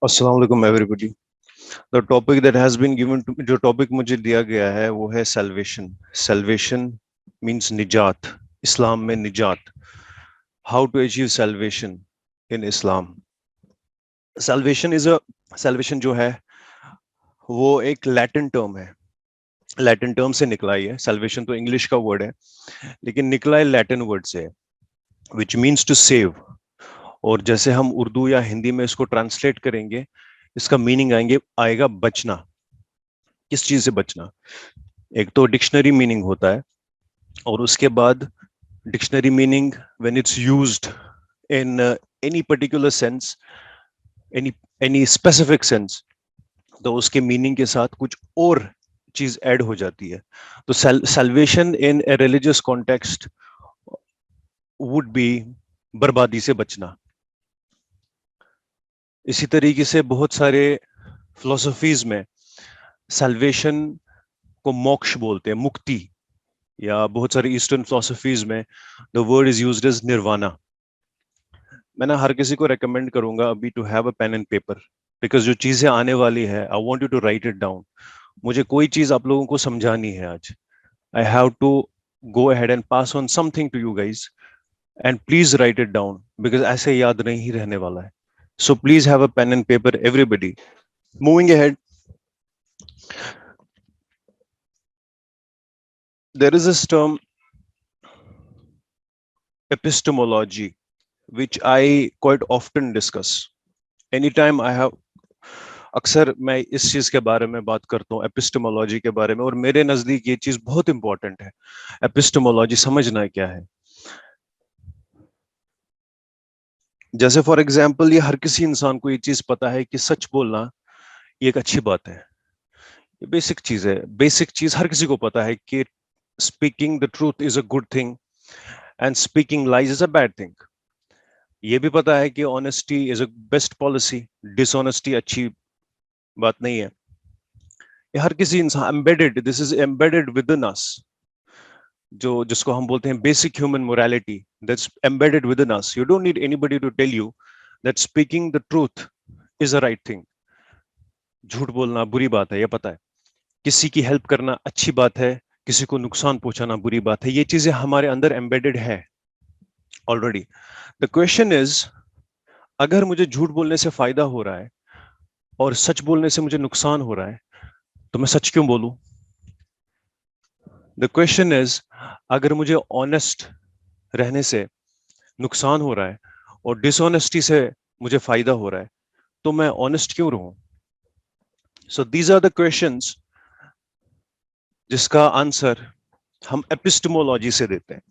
अस्सलाम वालेकुम everybody. The topic that has been given to, जो टॉपिक मुझे दिया गया है वो है सल्वेशन। सल्वेशन मींस निजात। इस्लाम में निजात। How to achieve salvation in Islam. Salvation is a salvation जो है वो एक लैटिन टर्म है। लैटिन टर्म से निकला ही है। सल्वेशन तो इंग्लिश का वर्ड है लेकिन निकला है लैटिन वर्ड से, विच मीन्स टू सेव। और जैसे हम उर्दू या हिंदी में इसको ट्रांसलेट करेंगे, इसका मीनिंग आएगा बचना। किस चीज से बचना? एक तो डिक्शनरी मीनिंग होता है, और उसके बाद dictionary meaning when it's used in any particular sense, any any specific sense, तो उसके मीनिंग के साथ कुछ और चीज ऐड हो जाती है। तो salvation in a religious context would be बर्बादी से बचना। इसी तरीके से बहुत सारे फिलोसफीज में सल्वेशन को मोक्ष बोलते हैं, मुक्ति। या बहुत सारी ईस्टर्न फिलोसफीज में the word is used as nirvana. मैं ना हर किसी को रेकमेंड करूंगा अभी to have a pen and paper, because जो चीजें आने वाली है I want you to write it down. मुझे कोई चीज आप लोगों को समझानी है आज। I have to go ahead and pass on something to you guys, and please write it down, because ऐसे याद नहीं रहने वाला है। So please have a pen and paper everybody. Moving ahead, there is this term epistemology which I quite often discuss. Anytime I have, अक्सर मैं इस चीज के बारे में बात करता हूँ, एपिस्टेमोलॉजी के बारे में, और मेरे नजदीक ये चीज बहुत इंपॉर्टेंट है। एपिस्टेमोलॉजी समझना क्या है। जैसे फॉर एग्जांपल, ये हर किसी इंसान को ये चीज पता है कि सच बोलना ये एक अच्छी बात है। ये बेसिक चीज है। बेसिक चीज हर किसी को पता है कि speaking the truth is a good thing and speaking lies is a bad thing. ये भी पता है कि honesty is a best policy, dishonesty अच्छी बात नहीं है। ये हर किसी इंसान embedded, this is embedded within us. जो जिसको हम बोलते हैं basic human morality, that's embedded within us. You don't need anybody to tell you that speaking the truth is a right thing. झूठ बोलना बुरी बात है, ये पता है। किसी की हेल्प करना अच्छी बात है, किसी को नुकसान पहुंचाना बुरी बात है। ये चीजें हमारे अंदर एम्बेडेड है ऑलरेडी। द क्वेश्चन इज, अगर मुझे झूठ बोलने से फायदा हो रहा है और सच बोलने से मुझे नुकसान हो रहा है, तो मैं सच क्यों बोलूं? द क्वेश्चन इज, अगर मुझे ऑनेस्ट रहने से नुकसान हो रहा है और डिसऑनेस्टी से मुझे फायदा हो रहा है, तो मैं ऑनेस्ट क्यों रहूं? So these are the questions जिसका आंसर हम एपिस्टेमोलॉजी से देते हैं।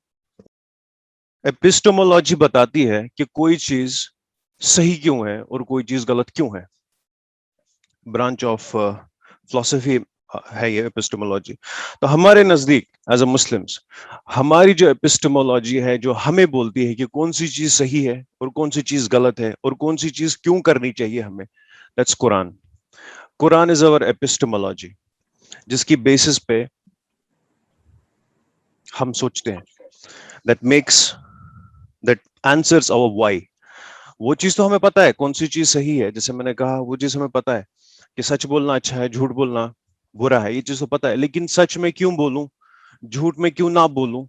एपिस्टेमोलॉजी बताती है कि कोई चीज सही क्यों है और कोई चीज गलत क्यों है। ब्रांच ऑफ फिलोसफी है ये एपिस्टेमोलॉजी। तो हमारे नजदीक एज अ मुस्लिम्स, हमारी जो एपिस्टेमोलॉजी है, जो हमें बोलती है कि कौन सी चीज सही है और कौन सी चीज गलत है और कौन सी चीज क्यों करनी चाहिए हमें, that's Quran. Quran is our epistemology, जिसकी बेसिस पे हम सोचते हैं, that makes, that answers our why. वो चीज तो हमें पता है कौन सी चीज सही है, जैसे मैंने कहा वो चीज हमें पता है कि सच बोलना अच्छा है, झूठ बोलना बुरा है, ये चीज तो पता है। लेकिन सच में क्यों बोलूं, झूठ में क्यों ना बोलूं,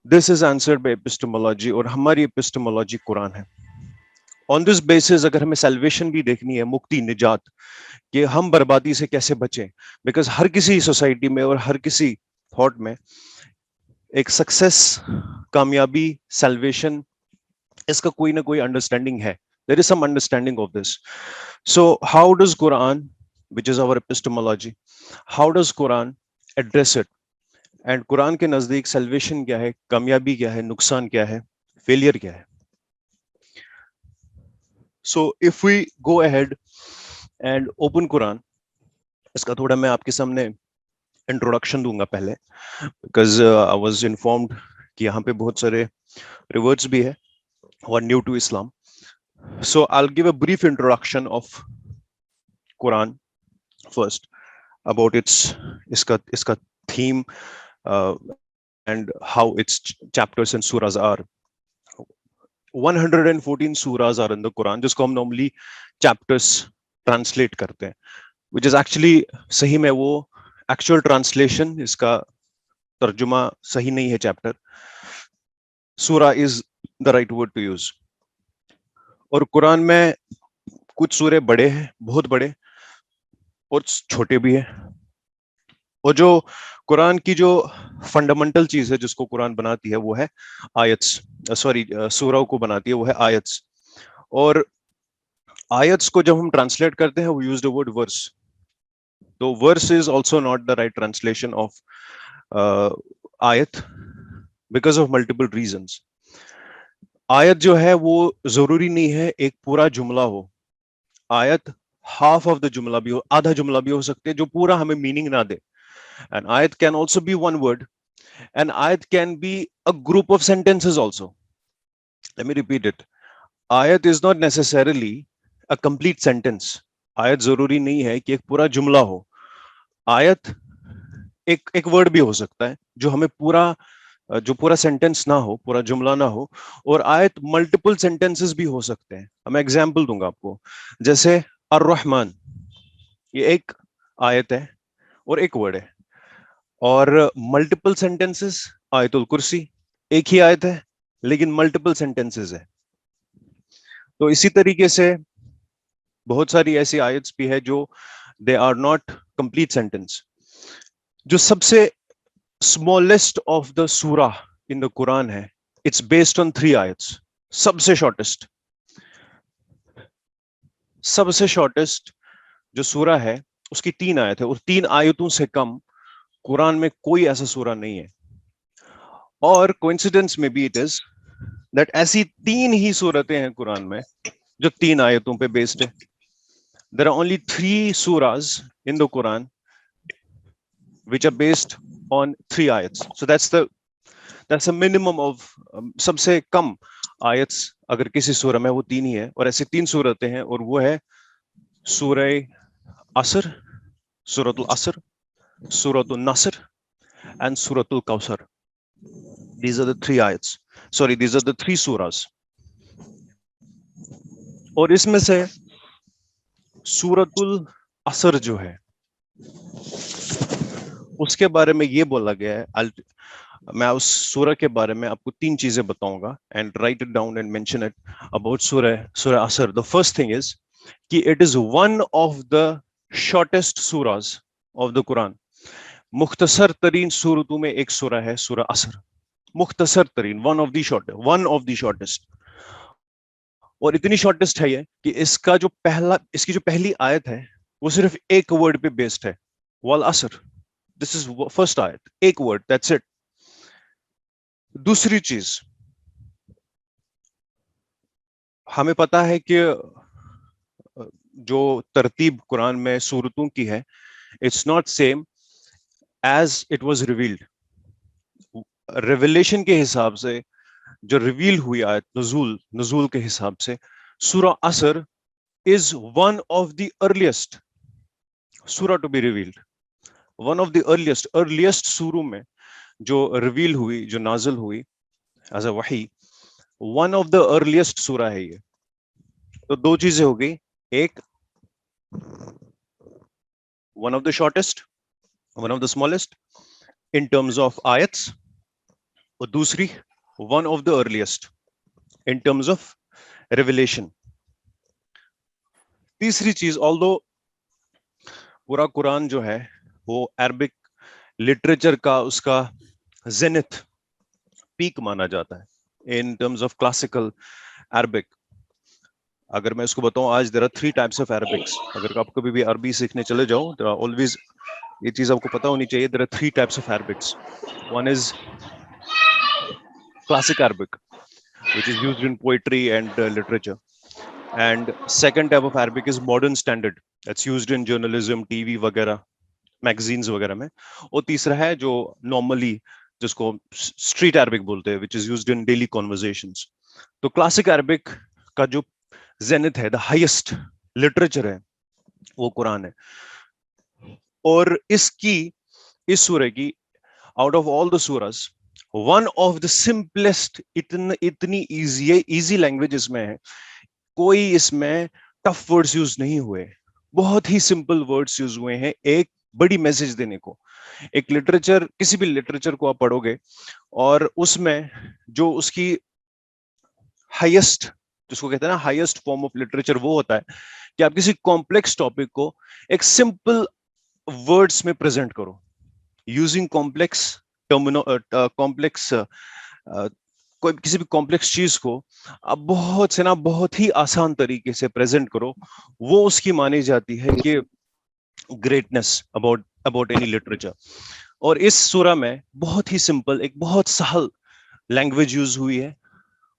this is answered bye epistemology, और हमारी एपिस्टेमोलॉजी कुरान है। ऑन दिस बेसिस अगर हमें सल्वेशन भी देखनी है, मुक्ति, निजात, कि हम बर्बादी से कैसे बचें, बिकॉज हर किसी सोसाइटी में और हर किसी थॉट में एक सक्सेस, कामयाबी, सल्वेशन, इसका कोई ना कोई अंडरस्टैंडिंग है। There is some understanding of this. So how does Quran, which is our epistemology, how does Quran address it? And कुरान के नजदीक सल्वेशन क्या है, कामयाबी क्या है, नुकसान क्या है, फेलियर क्या है? So if we go ahead and open Quran, इसका थोड़ा मैं आपके सामने इंट्रोडक्शन दूंगा पहले, बिकॉज आई वाज इन्फॉर्म्ड कि यहाँ पे बहुत सारे रिवर्ट्स भी है who are new to Islam. So I'll give a brief introduction of Quran first, about its iska theme, uh, and how its chapters and surahs are. 114 surahs are in the Quran, जिसको हम normally chapters translate करते हैं, which is actually सही में वो actual translation, इसका तर्जुमा सही नहीं है चैप्टर, सूरा is the right word to use. और कुरान में कुछ सूरे बड़े हैं, बहुत बड़े, और छोटे भी हैं। और जो कुरान की जो फंडामेंटल चीज है जिसको कुरान बनाती है वो है आयत्स, सॉरी सूराओं को बनाती है वो है आयत्स। और आयत्स को जब हम ट्रांसलेट करते हैं वो यूज द वर्ड वर्स, तो verse is also not the right translation of आयत बिकॉज ऑफ मल्टीपल रीजंस। आयत जो है वो जरूरी नहीं है एक पूरा जुमला हो, आयत हाफ ऑफ द जुमला भी हो, आधा जुमला भी हो सकते हैं जो पूरा हमें मीनिंग ना दे। एंड आयत can also be one word, and आयत can be a group of sentences also. Let me repeat it, आयत is not necessarily a complete sentence. आयत जरूरी नहीं है कि एक पूरा जुमला हो, आयत एक एक वर्ड भी हो सकता है जो हमें पूरा, जो पूरा सेंटेंस ना हो, पूरा जुमला ना हो। और आयत मल्टीपल सेंटेंसेस भी हो सकते हैं। मैं एग्जांपल दूंगा आपको, जैसे अर रहमान, ये एक आयत है और एक वर्ड है। और मल्टीपल सेंटेंसेस, आयतुल कुर्सी एक ही आयत है लेकिन मल्टीपल सेंटेंसेस है। तो इसी तरीके से बहुत सारी ऐसी आयत्स भी है जो they are not complete sentence. जो सबसे स्मॉलेस्ट ऑफ द सूरा इन द कुरान है, इट्स बेस्ड ऑन 3 आयत्स। सबसे शॉर्टेस्ट, सबसे शॉर्टेस्ट जो सूरा है उसकी 3 आयत है, और 3 आयतों से कम कुरान में कोई ऐसा सूरा नहीं है। और कोइंसिडेंस में भी इट इज दैट ऐसी 3 ही सूरतें हैं कुरान में जो 3 आयतों पे बेस्ड है। देयर आर ओनली 3 सूरास in the Quran which are based on 3 ayats. So that's a minimum of सबसे कम आयत्स अगर किसी सूरह में वो 3 ही है, और ऐसे 3 सूरतें हैं, और वो है सूरह असर, सूरतुल असर, सूरतुल नसर एंड सूरतुल कौसर। These are the 3 ayats. Sorry, these are the 3 surahs. और इसमें से सूरतुल असर जो है उसके बारे में ये बोला गया है, मैं उस सूरह के बारे में आपको 3 चीजें बताऊंगा, and right it down and mention it about सूरह असर। द फर्स्ट थिंग इज कि it is one of the shortest Suraaj of the Quran. मुख्तसर तरीन सूरतों में एक सूरह है सूरह असर, मुख्तसर तरीन, वन ऑफ द शॉर्टेस्ट। और इतनी शॉर्टेस्ट है ये कि इसकी जो पहली आयत है वो सिर्फ एक वर्ड पे बेस्ड है, वल असर। दिस इज फर्स्ट आयत, एक वर्ड, दैट्स इट। दूसरी चीज, हमें पता है कि जो तरतीब कुरान में सूरतों की है, it's not same as it was revealed. Revelation के हिसाब से जो रिवील हुई आयत, नजूल के हिसाब से सूरह असर is one of the earliest सूरह to be revealed. One of the earliest सूरों में जो रिवील हुई, जो नाजिल हुई एज अ वही, वन ऑफ द अर्लीस्ट सूरह है ये। तो 2 चीजें हो गई, एक one of the shortest, one of the smallest in terms of आयत्स, और दूसरी one of the earliest in terms of revelation. तीसरी चीज, ऑल्दो पूरा कुरान जो है वो अरबिक लिटरेचर का उसका जेनिथ पीक माना जाता है इन टर्म्स ऑफ क्लासिकल अरबिक। अगर मैं इसको बताऊं, आज देयर आर 3 टाइप्स ऑफ अरबिक्स। अगर आप कभी भी अरबी सीखने चले जाओ, देयर आर ऑलवेज, ये चीज आपको पता होनी चाहिए, there are 3 types of Arabics. One is classic Arabic, which is used in poetry and literature. And second type of Arabic is modern standard, that's used in journalism, TV वगैरह, magazines वगैरह में। और तीसरा है जो normally जिसको street Arabic बोलते हैं, which is used in daily conversations. तो classic Arabic का जो zenith है, the highest literature है, वो कुरान है। और इस सूरह की, out of all the surahs, one of the simplest, इतनी इजी लैंग्वेज इसमें है, कोई इसमें टफ वर्ड्स यूज नहीं हुए, बहुत ही सिंपल वर्ड्स यूज हुए हैं एक बड़ी मैसेज देने को। एक लिटरेचर, किसी भी लिटरेचर को आप पढ़ोगे और उसमें जो उसकी हाईएस्ट, जिसको कहते हैं ना हाईएस्ट फॉर्म ऑफ लिटरेचर, वो होता है कि आप किसी कॉम्प्लेक्स टॉपिक को एक सिंपल वर्ड्स में प्रेजेंट करो, यूजिंग कॉम्प्लेक्स कॉम्प्लेक्स कोई किसी भी कॉम्प्लेक्स चीज को आप बहुत ही आसान तरीके से प्रेजेंट करो, वो उसकी मानी जाती है कि greatness about about any literature. और इस सूरा में बहुत ही सिंपल, एक बहुत सहल लैंग्वेज यूज हुई है,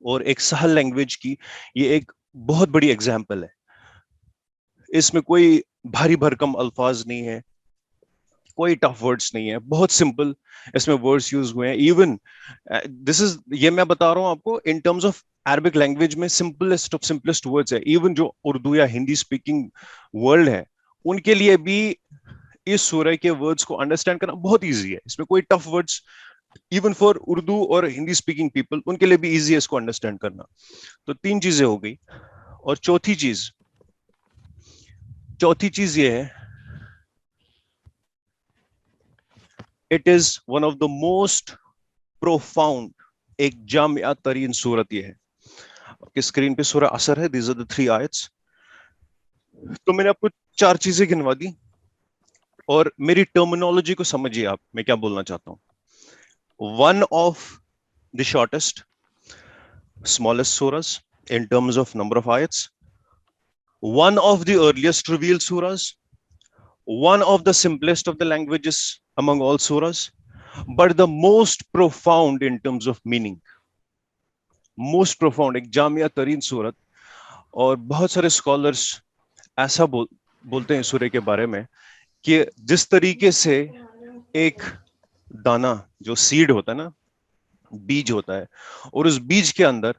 और एक सहल लैंग्वेज की ये एक बहुत बड़ी एग्जाम्पल है। इसमें कोई भारी भरकम अल्फाज नहीं है, कोई टफ वर्ड्स नहीं है, बहुत सिंपल इसमें वर्ड्स यूज हुए हैं। इवन दिस इज, ये मैं बता रहा हूं आपको इन टर्म्स ऑफ अरबिक लैंग्वेज में सिंपलेस्ट ऑफ सिंपलेस्ट वर्ड्स है। इवन जो उर्दू या हिंदी स्पीकिंग वर्ल्ड है, उनके लिए भी इस सूरह के वर्ड्स को अंडरस्टैंड करना बहुत इजी है। इसमें कोई tough words, even for Urdu और हिंदी स्पीकिंग पीपल, उनके लिए भी इजी है इसको अंडरस्टैंड करना। तो तीन चीजें हो गई। और चौथी चीज ये है, it is one of the most profound, एक जामिया तरीन सूरत ये है। आपके स्क्रीन पे सूरह असर है, दीज आर द 3 आयत्स। तो मैंने आपको 4 चीजें गिनवा दी, और मेरी टर्मिनोलॉजी को समझिए आप, मैं क्या बोलना चाहता हूं। One of the shortest, smallest surahs in terms of number of ayats, one of the earliest revealed surahs, one of the simplest of the languages among all surahs, but the most profound in terms of meaning, most profound, एक जामिया तरीन सूरत। और बहुत सारे scholars ऐसा बोलते हैं सूरह के बारे में कि जिस तरीके से एक दाना, जो सीड होता है ना, बीज होता है, और उस बीज के अंदर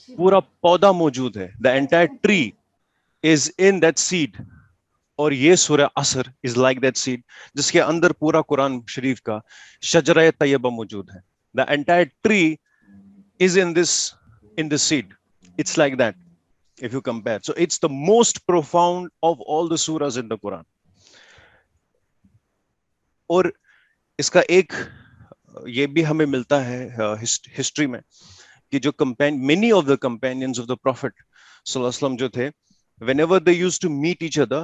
पूरा पौधा मौजूद है, the entire tree is in that seed. और ये सूरह असर इज लाइक दैट सीड, जिसके अंदर पूरा कुरान शरीफ का शजरा तैयबा मौजूद है। The entire tree is in this seed. It's like that if you compare. So it's the most profound of all the surahs in the Quran. और इसका एक ये भी हमें मिलता है हिस्ट्री में कि जो many of the companions of the Prophet सल्लल्लाहु अलैहि वसल्लम जो थे, whenever they used to meet each other,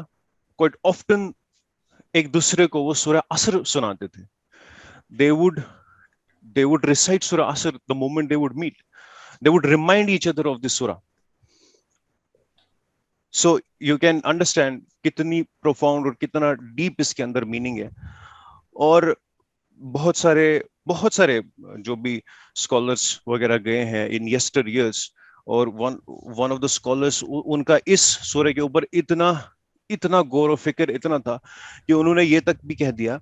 quite often एक दूसरे को वो सूरह असर सुनाते थे। they would recite surah asr the moment they would meet. They would remind each other of this surah. So you can understand कितनी profound और कितना deep इसके अंदर meaning है। और बहुत सारे जो भी scholars वगैरह गए हैं in yester years, और one of the scholars, उनका इस सूरह के ऊपर इतना गौर और फिक्र इतना था कि उन्होंने ये तक भी कह दिया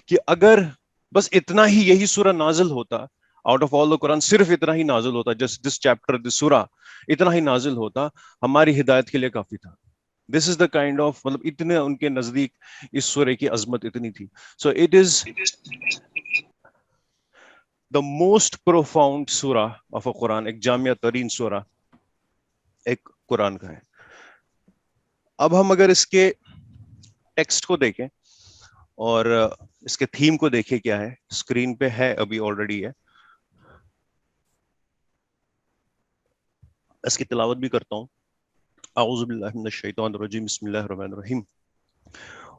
कि अगर बस इतना ही यही सूरह नाजिल होता, out of all the Quran सिर्फ इतना ही नाजिल होता, जस्ट दिस चैप्टर, दिस सूरह इतना ही नाजिल होता, हमारी हिदायत के लिए काफी था। This is the kind of, मतलब इतने उनके नजदीक इस सूरह की अजमत इतनी थी। So it is the most profound सूरह ऑफ अ कुरान, एक जामिया तरीन सूरह एक कुरान का है। अब हम अगर इसके टेक्स्ट को देखें और इसके थीम को देखें, क्या है, स्क्रीन पे है, अभी ऑलरेडी है, इसकी तिलावत भी करता हूं। अऊज़ु बिल्लाहि मिनश शैतानिर रजीम, बिस्मिल्लाहिर रहमानिर रहीम।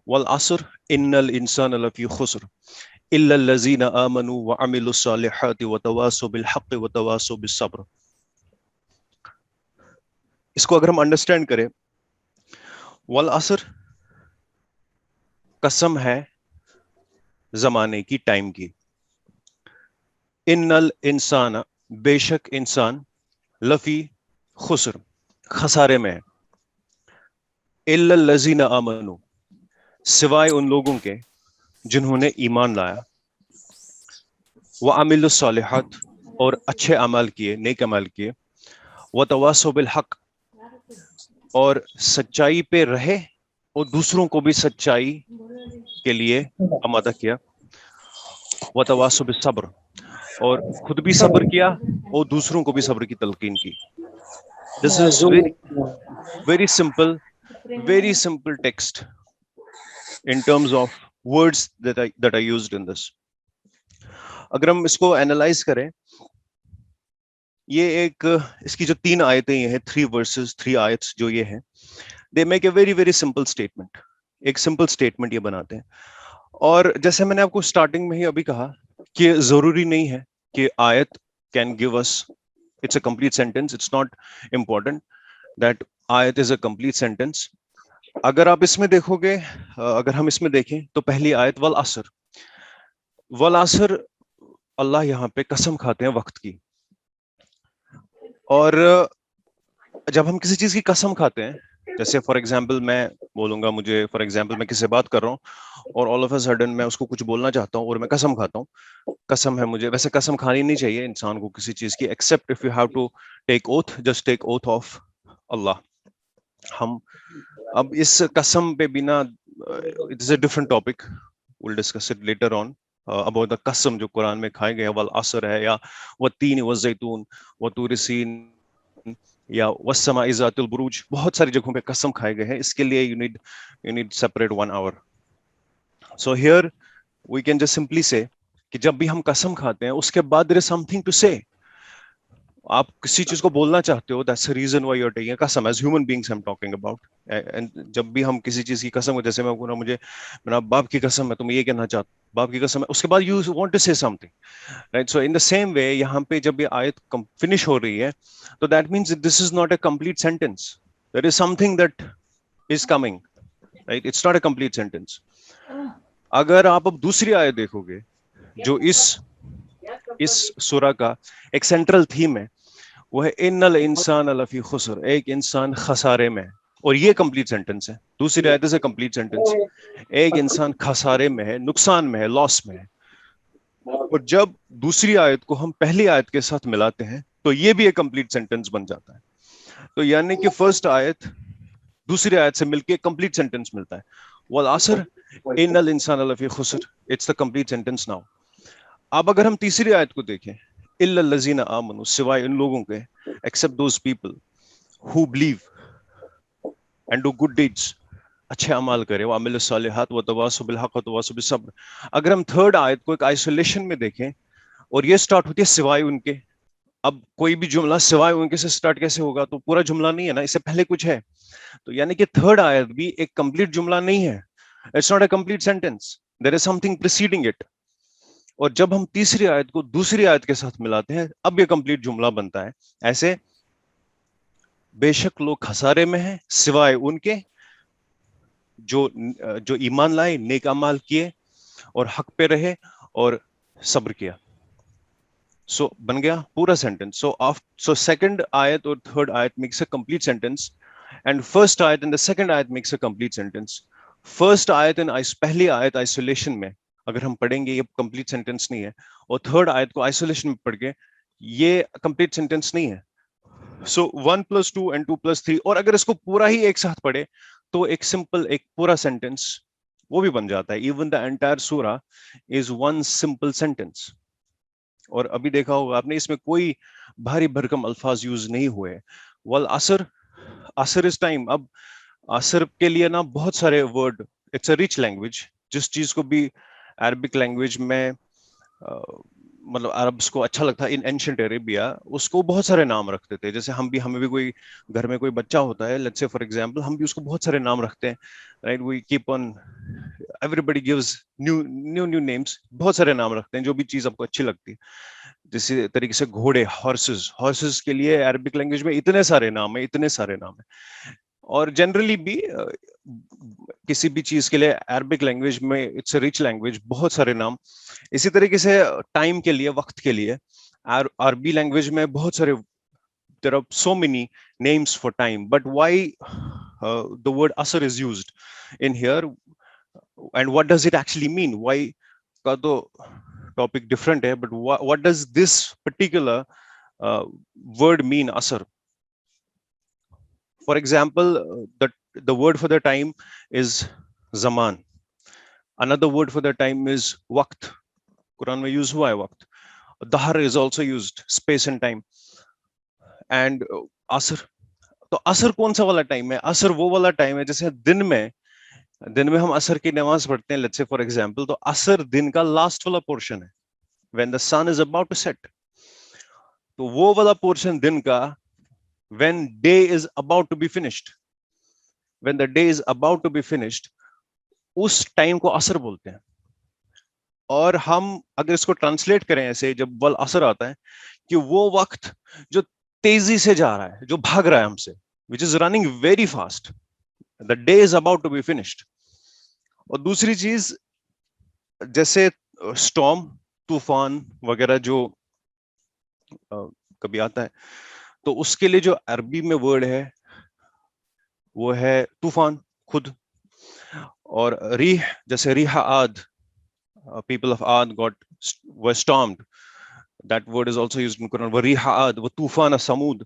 वल अस्र इन्नल इंसाना लफी खुस्र इल्ला लज़ीना आमनू व अमिलुस सालिहाति व तवासौ बिल हक़्क़ि व तवासौ बिस सब्र। इसको अगर हम अंडरस्टैंड करें, वल अस्र कसम है जमाने की, टाइम की। इन्नल इंसाना बेशक इंसान, लफी खुस्र खसारे में है, इल्ला लज़ीना आमनू सिवाय उन लोगों के जिन्होंने ईमान लाया, व अमिलुस सालिहात और अच्छे अमल किए, नेक अमल किए, व तवासौ बिल हक़ और सच्चाई पे रहे और दूसरों को भी सच्चाई के लिए आमादा किया, व तवासौ बिस सब्र और खुद भी सब्र किया और दूसरों को भी सब्र की तलकीन की। This is very simple, very simple text in terms of words that I used in this. अगर हम इसको एनालाइज करें, ये एक इसकी जो 3 आयतें ये हैं, 3 वर्सेस 3 आयत्स जो ये हैं, they make a very very simple statement. एक सिंपल स्टेटमेंट ये बनाते हैं. और जैसे मैंने आपको स्टार्टिंग में ही अभी कहा कि जरूरी नहीं है कि आयत can give us it's a complete sentence. It's not important that आयत इज अ कंप्लीट सेंटेंस. अगर आप इसमें देखोगे, अगर हम इसमें देखें तो पहली आयत वल असर. वल असर, अल्लाह यहाँ पे कसम खाते हैं वक्त की. और जब हम किसी चीज की कसम खाते हैं, जैसे फॉर एग्जाम्पल मैं बोलूंगा, मुझे फॉर एग्जाम्पल मैं किसी से बात कर रहा हूँ और ऑल ऑफ अ सडन मैं उसको कुछ बोलना चाहता हूँ और मैं कसम खाता हूँ. कसम है मुझे, वैसे कसम खानी नहीं चाहिए इंसान को किसी चीज की, except if you have to take oath, just take oath of Allah. हम अब इस कसम पे बिना, it is a different topic, will discuss it later on about the कसम जो कुरान में खाए गए, वल असर है, या वत्तीन वज़ैतून वतूर सीन, या वस्समा इज़ातुल बुरूज. बहुत सारी जगहों पे कसम खाए गए हैं. इसके लिए you need separate 1 hour. So here we can just simply say कि जब भी हम कसम खाते हैं उसके बाद देयर इज समथिंग टू से. आप किसी चीज को बोलना चाहते हो, that's the reason why you are taking कसम. As human beings I am talking about. And जब भी हम किसी चीज की कसम, जैसे मैं बोला, मुझे मेरा बाप की कसम है, तो मैं ये कहना चाहता हूँ बाप की कसम है, उसके बाद you want to say something, right? So in the same way यहाँ पे जब ये आयत फिनिश हो रही है, तो that means this is not a complete sentence. There is something that is coming, right? It's not a complete sentence. अगर आप अब दूसरी आयत देखोगे, जो इस सूरा का एक सेंट्रल थीम है, वो है इन्नल इंसान लफी खुसर, एक इंसान खसारे में है. और ये कंप्लीट सेंटेंस है. दूसरी आयत से कंप्लीट सेंटेंस, एक इंसान खसारे में है, नुकसान में है, लॉस में है. और जब दूसरी आयत को हम पहली आयत के साथ मिलाते हैं तो ये भी एक कंप्लीट सेंटेंस बन जाता है. तो यानी कि फर्स्ट आयत दूसरी आयत से मिलके कंप्लीट सेंटेंस मिलता है. वल असर इन्नल इंसान लफी खुसर, it's the complete sentence now. अब अगर हम तीसरी आयत को देखें, इल्लल लजीना आमनु, सिवाय उन लोगों के, except those people who believe and do good deeds, अच्छे अमाल करे, वो अमिल सालिहात व तवासौ बिल हक व तवासौ बिस सब्र. अगर हम थर्ड आयत को एक आइसोलेशन में देखें, और ये स्टार्ट होती है सिवाय उनके. अब कोई भी जुमला सिवाय उनके से स्टार्ट कैसे होगा? तो पूरा जुमला नहीं है ना, इससे पहले कुछ है. तो यानी कि थर्ड आयत भी एक कंप्लीट जुमला नहीं है. It's not a complete sentence, there is something preceding it. और जब हम तीसरी आयत को दूसरी आयत के साथ मिलाते हैं, अब ये कंप्लीट जुमला बनता है. ऐसे, बेशक लोग खसारे में हैं सिवाय उनके जो जो ईमान लाए, नेक अमाल किए और हक पे रहे और सब्र किया. सो बन गया पूरा सेंटेंस. सो सेकंड आयत और थर्ड आयत makes a complete sentence, and first आयत एंड द सेकंड आयत makes a complete sentence. First आयत एंड पहली आयत आइसोलेशन में अगर हम पढ़ेंगे, ये कंप्लीट सेंटेंस नहीं है. और थर्ड आयत को आइसोलेशन में पढ़ के, ये कंप्लीट सेंटेंस नहीं है. सो 1+2 एंड 2+3, और अगर इसको पूरा ही एक साथ पढ़े तो एक सिंपल, एक पूरा सेंटेंस वो भी बन जाता है. इवन द एंटायर सूरा इज वन सिंपल सेंटेंस. और अभी देखा होगा आपने, इसमें कोई भारी भरकम अल्फाज यूज नहीं हुए. वल असर, असर इज टाइम. अब असर के लिए ना बहुत सारे word, it's a rich language. जिस चीज को भी अरबिक लैंग्वेज में मतलब अरब्स को अच्छा लगता है, इन एंशिएंट अरेबिया उसको बहुत सारे नाम रखते थे. जैसे हमें भी कोई घर में कोई बच्चा होता है, लेट्स से फॉर एग्जांपल, हम भी उसको बहुत सारे नाम रखते हैं, right? We keep on, everybody gives new new new names. बहुत सारे नाम रखते हैं जो भी चीज आपको अच्छी लगती है. जिस तरीके से घोड़े, हॉर्सेस, हॉर्सेस के लिए अरबिक लैंग्वेज में इतने सारे नाम है, इतने सारे नाम है. और जनरली भी किसी भी चीज के लिए अरबिक लैंग्वेज में इट्स अ रिच लैंग्वेज, बहुत सारे नाम. इसी तरीके से टाइम के लिए, वक्त के लिए अरबी लैंग्वेज में बहुत सारे, there are so many names for time, but why the word asr is used in here, and what does it actually mean? Why का तो टॉपिक डिफरेंट है, but what does this particular word mean, asr? For example, the word for the time is zaman. Another word for the time is waqt. Quran में use हुआ है वक्त. Dahar is also used, space and time. And asr, तो असर कौन सा वाला time है? असर वो वाला टाइम है जैसे दिन में हम असर की नमाज पढ़ते हैं, लेट्स से फॉर एग्जांपल, तो असर दिन का लास्ट वाला पोर्शन है, when the sun is about to set. तो वो वाला पोर्शन दिन का, when day is about to be finished, when the day is about to be finished, उस टाइम को असर बोलते हैं। और हम अगर इसको ट्रांसलेट करें ऐसे, जब वल असर आता है, कि वो वक्त जो तेजी से जा रहा है, जो भाग रहा है हमसे, which is running very fast, the day is about to be finished. और दूसरी चीज, जैसे स्टॉर्म, तूफान वगैरह जो कभी आता है, तो उसके लिए जो अरबी में वर्ड है वो है तूफान खुद। और रीह, जैसे रिहा आद, people of Ad were stormed. That word is also used in Quran. वरीहा आद, वो तूफान समूद,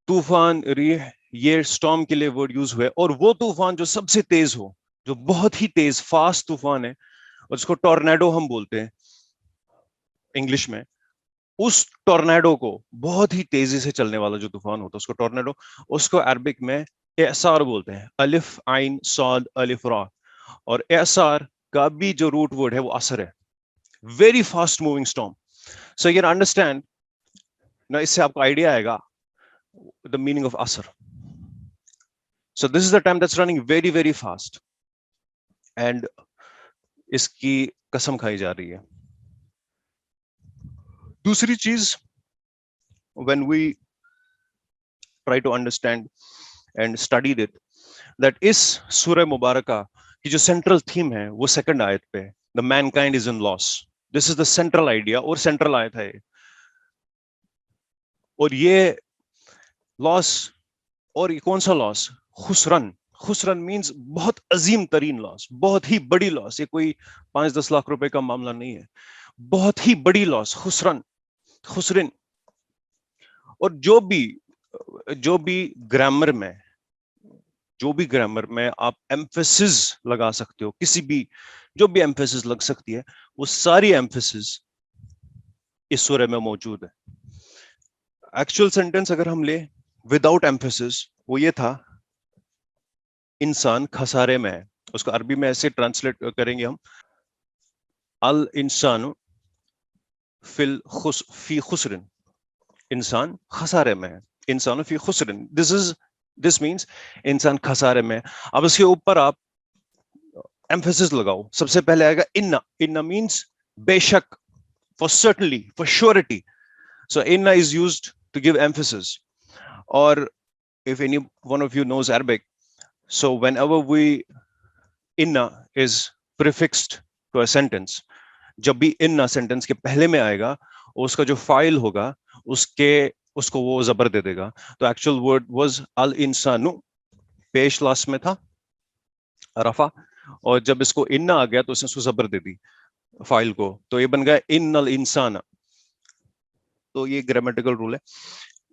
तूफान रीह, ये स्टॉर्म के लिए वर्ड यूज हुआ है। और वो तूफान जो सबसे तेज हो, जो बहुत ही तेज फास्ट तूफान है, और उसको टॉर्नेडो हम बोलते हैं इंग्लिश में, उस टॉर्नेडो को, बहुत ही तेजी से चलने वाला जो तूफान होता है उसको टॉर्नेडो, उसको अरबिक में एसार बोलते हैं, अलिफ आइन सौद अलिफ रा। और एसार का भी जो रूट वर्ड है वो असर है, very fast moving storm. So you can understand ना, इससे आपको आइडिया आएगा द मीनिंग ऑफ असर। So this is the time that's running very very fast, and इसकी कसम खाई जा रही है। दूसरी चीज, when we try to understand and study it, that इस सूरह मुबारका की जो सेंट्रल थीम है वो सेकंड आयत पे है, the Mankind is in loss. This is the central idea और सेंट्रल आयत है। और ये लॉस, और ये कौन सा लॉस? खुसरन। खुसरन मींस बहुत अजीम तरीन लॉस, बहुत ही बड़ी लॉस। ये कोई 5-10 लाख रुपए का मामला नहीं है, बहुत ही बड़ी लॉस, खुसरन, खुसरिन। और जो भी ग्रामर में आप एम्फेसिस लगा सकते हो, किसी भी जो भी एम्फेसिस लग सकती है, वो सारी एम्फेसिस इस सूरह में मौजूद है। एक्चुअल सेंटेंस अगर हम ले विदाउट एम्फेसिस, वो ये था, इंसान खसारे में है। उसको अरबी में ऐसे ट्रांसलेट करेंगे हम, अल इंसान फी खुसरिन, इंसान खसारे में है, इंसान फी खुसरिन, दिस मीन्स इंसान खसारे में। अब इसके ऊपर आप एम्फेसिस लगाओ। सबसे पहले आएगा इन्ना। इन्ना मीन्स बेशक, for certainly, for surety. So इन्ना is used to give emphasis. और if any one of you knows Arabic, so whenever inna is prefixed to a sentence, जब भी inna sentence के पहले में आएगा, उसका जो फाइल होगा उसको वो जबर दे देगा। तो एक्चुअल वर्ड वाज अल इंसानु, पेश लास्ट में था, रफा, और जब इसको इन्ना आ गया तो उसने उसको जबर दे दी फाइल को, तो ये बन गया इन्नल इंसान। तो ये ग्रामेटिकल रूल है।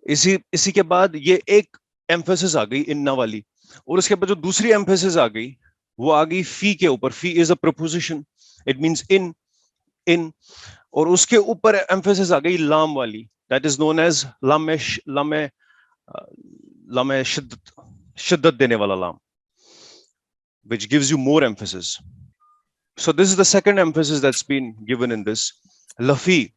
इसी के बाद ये एक एम्फेसिस आ गई इन्ना वाली, और उसके बाद जो दूसरी एम्फेसिस आ गई वो आ गई फी के ऊपर। फी is a preposition, it means in. और उसके ऊपर एम्फेसिस आ गई लाम वाली, दैट इज नोन एज लाम शिद्दत देने वाला लाम, which gives you more emphasis. So this is the second emphasis that's been given in this. Lafi,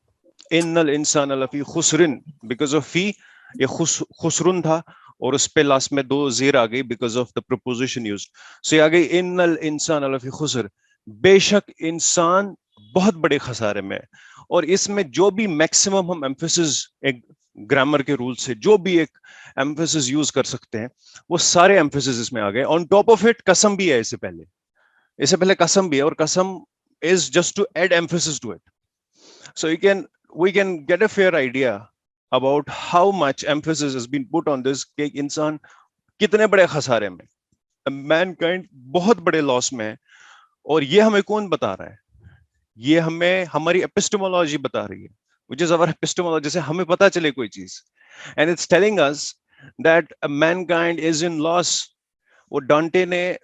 innal insana lafi khusrin, because of fi, ये खुसरुन था, और उस पे लास्ट में 2 ज़ेर आ गई because of the preposition used. So ये आ गई innal insana lafi khusr, बेशक इंसान बहुत बड़े खसारे में। और इसमें जो भी मैक्सिमम हम एम्फेसिस, एक ग्रामर के रूल से जो भी एक एम्फेसिस यूज कर सकते हैं, वो सारे एम्फेसिस इसमें आ गए। ऑन टॉप ऑफ इट कसम भी है, इससे पहले कसम भी है, और कसम is just to add emphasis to it. So we can get a fair idea about how much emphasis has been put on this, कि इंसान कितने बड़े खसारे में, मैनकाइंड बहुत बड़े लॉस में है। और ये हमें कौन बता रहा है? ये हमें हमारी एपिस्टेमोलॉजी बता रही है, which is our epistemology, जैसे हमें पता चले कोई चीज, and it's telling us that mankind is in loss. वो डांटे ने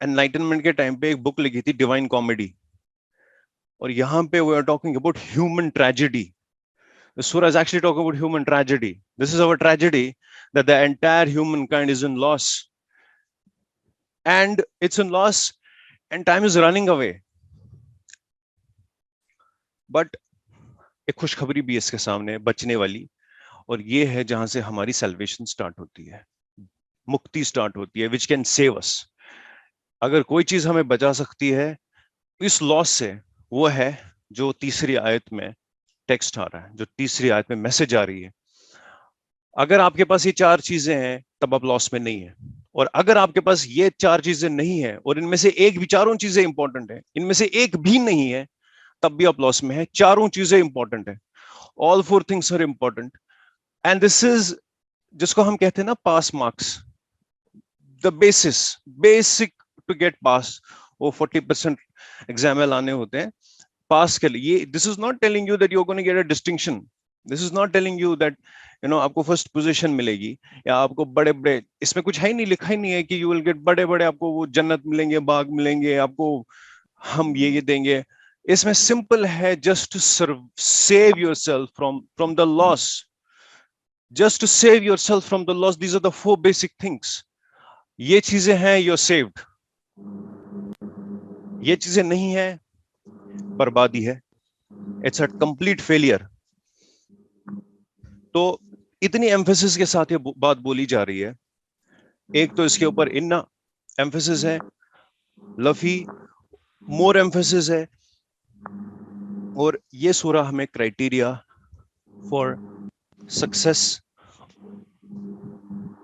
एनलाइटनमेंट के टाइम पे एक बुक लिखी थी, डिवाइन कॉमेडी, और यहाँ पे we are talking about human tragedy. The surah is actually talking about human tragedy. This is our tragedy, that the entire humankind is in loss, and it's in loss, and time is running away. But एक खुशखबरी भी इसके सामने बचने वाली, और ये है जहां से हमारी सैल्वेशन स्टार्ट होती है, मुक्ति स्टार्ट होती है, विच कैन सेव अस. अगर कोई चीज हमें बचा सकती है इस लॉस से, वो है जो तीसरी आयत में टेक्स्ट आ रहा है, जो तीसरी आयत में मैसेज आ रही है. अगर आपके पास ये चार चीजें हैं तब आप लॉस में नहीं है, और अगर आपके पास ये चार चीजें नहीं है और इनमें से एक भी, चारों चीजें इंपॉर्टेंट है, इनमें से एक भी नहीं है, तब भी आप लॉस में है. चारों चीजें इंपॉर्टेंट है, all four things are important. And this is जिसको हम कहते हैं ना pass marks, the basic to get pass. वो 40% एग्जाम में लाने होते हैं पास के लिए. ये this is not telling you that you are going to get a distinction. This is not telling you that आपको फर्स्ट पोजीशन मिलेगी, या आपको बड़े बड़े, इसमें कुछ है ही नहीं, लिखा ही नहीं है कि यू विल गेट बड़े बड़े, आपको वो जन्नत मिलेंगे, बाग मिलेंगे, आपको हम ये देंगे. इसमें सिंपल है, just to save yourself from the loss. Just to save yourself from the loss. These are the four basic things. ये चीजें हैं, यू आर सेव्ड. ये चीजें नहीं है, बर्बादी है, इट्स अ कंप्लीट फेलियर. तो इतनी एम्फेसिस के साथ ये बात बोली जा रही है. एक तो इसके ऊपर इन्ना एम्फेसिस है, लफी मोर एम्फेसिस है, और ये सूरा हमें क्राइटेरिया फॉर सक्सेस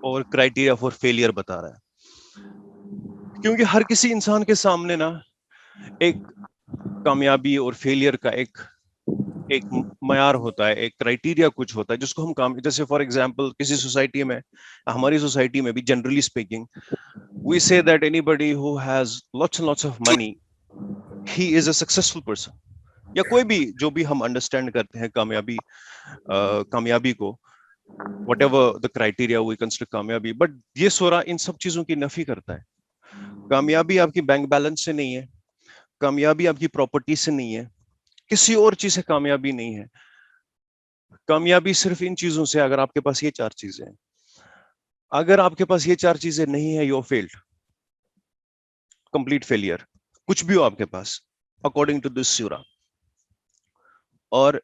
और क्राइटेरिया फॉर फेलियर बता रहा है. क्योंकि हर किसी इंसान के सामने ना एक कामयाबी और फेलियर का एक मयार होता है, एक क्राइटेरिया कुछ होता है जिसको हम काम, जैसे फॉर एग्जांपल किसी सोसाइटी में, हमारी सोसाइटी में भी generally speaking, we say that anybody who has lots and lots of money, he is a successful person. या कोई भी जो भी हम अंडरस्टैंड करते हैं कामयाबी को, whatever the criteria we consider कामयाबी. बट ये सूरा इन सब चीजों की नफी करता है. कामयाबी आपकी बैंक बैलेंस से नहीं है, कामयाबी आपकी प्रॉपर्टी से नहीं है, किसी और चीज से कामयाबी नहीं है. कामयाबी सिर्फ इन चीजों से, अगर आपके पास ये चार चीजें हैं. अगर आपके पास ये चार चीजें नहीं है, यू फेल्ड, कंप्लीट फेलियर, कुछ भी हो आपके पास, अकॉर्डिंग टू दिस सूरा. और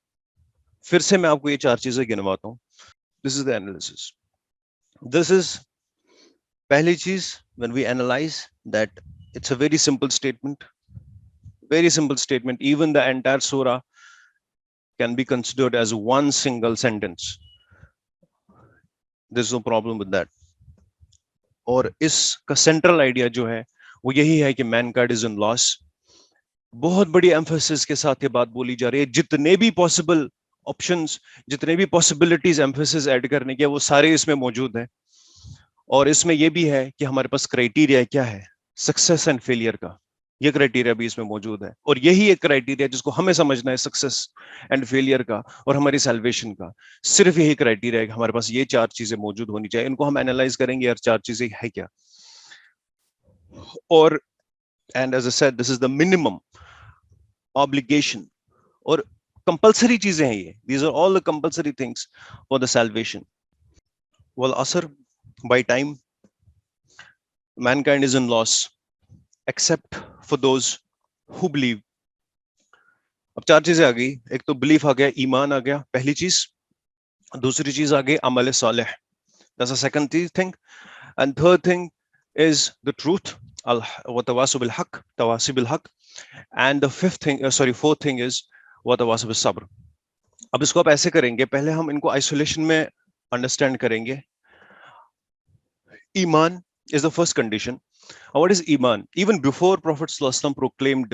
फिर से मैं आपको ये चार चीजें गिनवाता हूं. This is the analysis. This is पहली चीज, when we analyse that it's a very simple statement, very simple statement. Even the entire surah can be considered as one single sentence. There's no problem with that. और इसका central idea जो है वो यही है कि मैनकाइंड इज इन लॉस. बहुत बड़ी एम्फेसिस के साथ ये बात बोली जा रही है. जितने भी पॉसिबल ऑप्शंस, जितने भी पॉसिबिलिटीज एम्फेसिस ऐड करने के, वो सारे इसमें मौजूद हैं. और इसमें यह भी है कि हमारे पास क्राइटेरिया क्या है सक्सेस एंड फेलियर का. ये क्राइटेरिया भी इसमें मौजूद है, और यही एक क्राइटेरिया जिसको हमें समझना है सक्सेस एंड फेलियर का और हमारी सैल्वेशन का. सिर्फ यही क्राइटेरिया है कि हमारे पास ये चार चीजें मौजूद होनी चाहिए. इनको हम एनालाइज करेंगे, यार चार चीजें है क्या. और and as I said, this is the minimum obligation, और कंपल्सरी चीजें हैं ये. These are all the compulsory things for the salvation. वल असर, by time, mankind is in loss except for those who believe. अब चार चीजें आ गई. एक तो बिलीफ आ गया, ईमान आ गया, पहली चीज. दूसरी चीज आ गई अमल Saleh, that's the second thing. And third thing is the truth, watawasau bil haq, tawasi bil haq. And the fourth thing is watawasau bis sabr. अब इसको आप ऐसे करेंगे, पहले हम इनको आइसोलेशन में अंडरस्टैंड करेंगे. ईमान is the first condition. What is Iman? Even before Prophet sallallahu alaihi wasallam proclaimed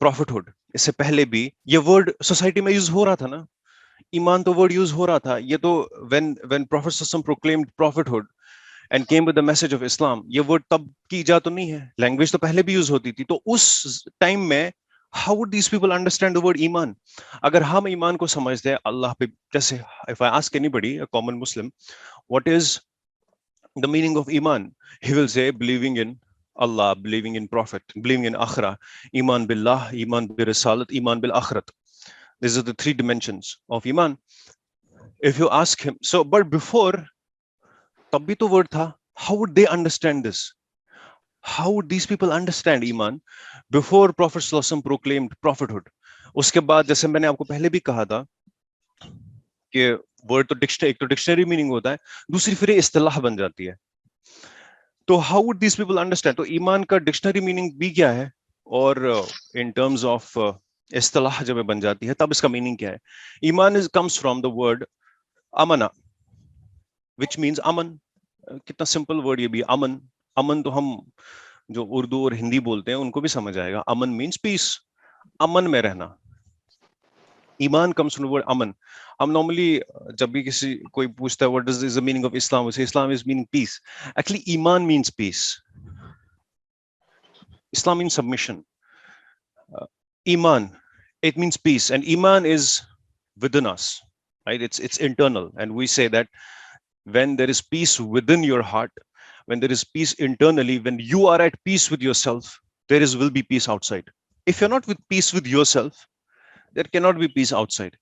prophethood, इससे पहले भी ये वर्ड सोसाइटी में यूज हो रहा था ना. ईमान तो वर्ड यूज हो रहा था. ये तो when Prophet sallallahu alaihi wasallam proclaimed prophethood and came with the message of Islam, ये वर्ड तब की इजाद तो नहीं है. लैंग्वेज तो पहले भी यूज होती थी. तो उस टाइम में how would these people understand the word ईमान? अगर हम ईमान को समझते हैं अल्लाह पे, जैसे if I ask anybody, a common Muslim, what is the meaning of iman, he will say believing in Allah, believing in Prophet, believing in akhirah. Iman billah, iman bil risalat, iman bil akhirat. These are the three dimensions of iman. If you ask him, so but before तब भी तो word था. How would they understand this? How would these people understand Iman before Prophet sallallahu alaihi wasallam proclaimed prophethood? उसके बाद जैसे मैंने आपको पहले भी कहा था कि वर्ड तो डिक्शनरी, एक तो डिक्शनरी मीनिंग होता है, दूसरी फिर इस्तिलाह बन जाती है. तो how would these people understand? तो ईमान का डिक्शनरी मीनिंग भी क्या है, और इन टर्म्स ऑफ इस्तिलाह जब बन जाती है तब इसका मीनिंग क्या है? ईमान is comes from the word अमना, विच मीन्स अमन. कितना सिंपल वर्ड ये भी, अमन. अमन तो हम जो उर्दू और हिंदी बोलते हैं उनको भी समझ आएगा. अमन मीन्स पीस, अमन में रहना. ईमान कम्स फ्रॉम वर्ड अमन. हम नॉर्मली जब भी किसी कोई पूछता है what is the meaning of Islam, उसे Islam is meaning peace. Actually ईमान means peace. Islam means submission. Iman, it means peace, and Iman is within us, right? It's internal, and we say that when there is peace within your heart, when there is peace internally, when you are at peace with yourself, will be peace outside. If you're not with peace with yourself, there cannot be peace outside.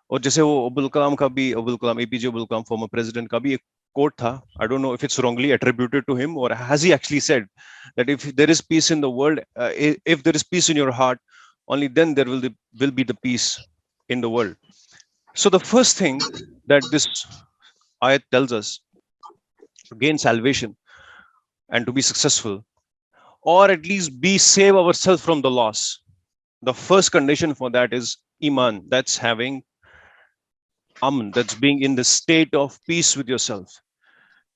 और जैसे वो अब्दुल कलाम का भी, Abdul Kalam, APJ Abdul Kalam former president का भी एक quote था. I don't know if it's wrongly attributed to him, or has he actually said that if there is peace in the world, if there is peace in your heart, only then there will be the peace in the world. So the first thing that this ayat tells us to gain salvation and to be successful, or at least be save ourselves from the loss, the first condition for that is iman. That's having aman, that's being in the state of peace with yourself.